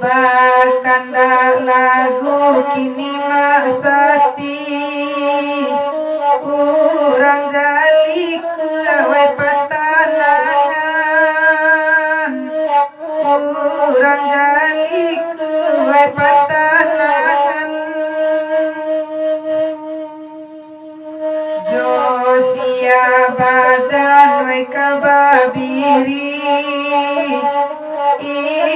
Bakanda lagu kini masati urang jalik we patanangan urang jalik we patanangan Josia badan we kababiri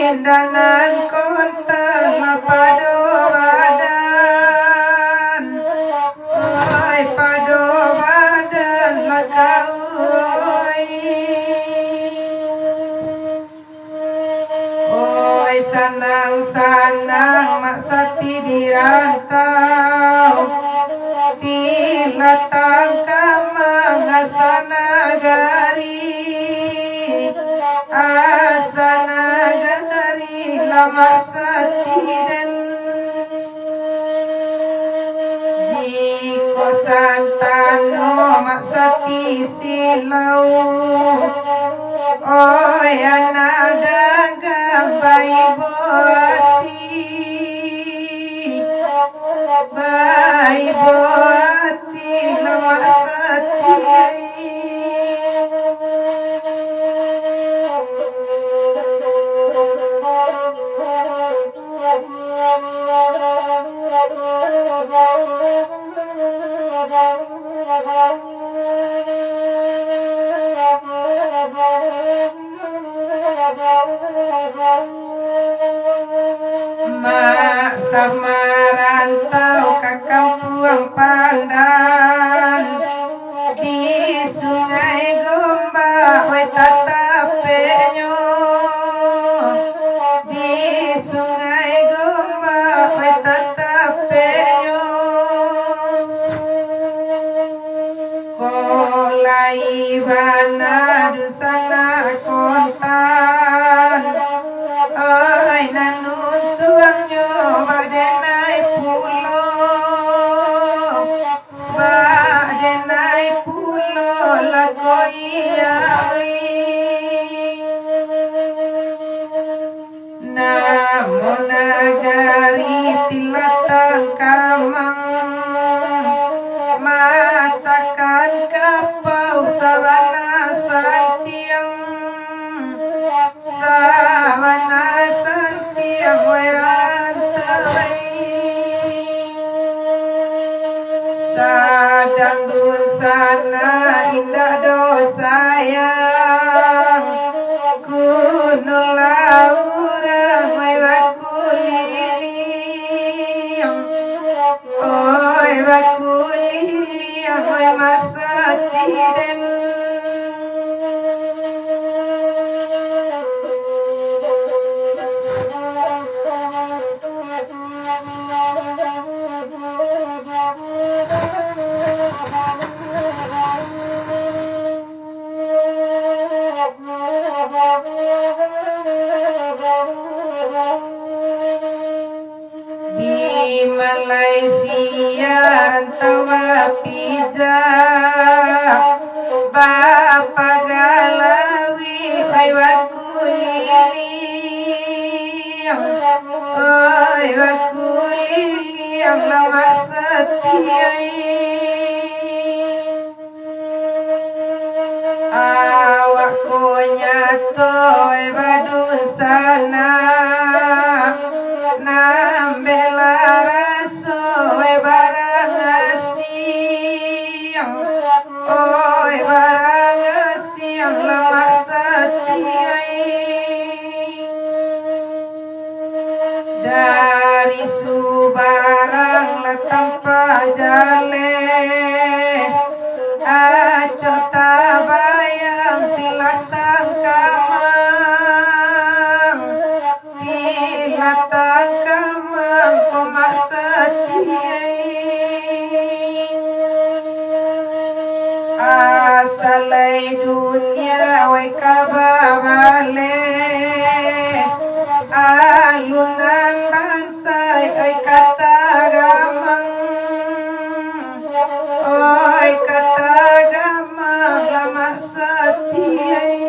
indanan kontang pado badan oi pado badan lakaui oi sanang-sanang maksati dirantau tilatang kamangasana gari asana gari lama satiden jiko santano maksati silau oi anak dagang bayi boati lama satiden mak sama rantau ke kampung Pandan di Sungai Gombak we tatapenyo di Sungai Gombak we tatapenyo kolai bana dusana kontan oi nanun tuangnya badenai pulo lakoiai namo nagari tilatang kamang masakan kapau sawana santiang werantawai sadang dosana indah dosayang gunung laurang we bakuliliang oi bakuliliang we masatiden di Malaysia rantau pijak bapa galawi oi bakuliliang oi bakuliliang lama setiai awak konyato oi badusana nambela raso we barang asiang oi barang asiang lama setiai dari Subarang latang pajale aco tabayang tilatang kamang tilatang kamang setia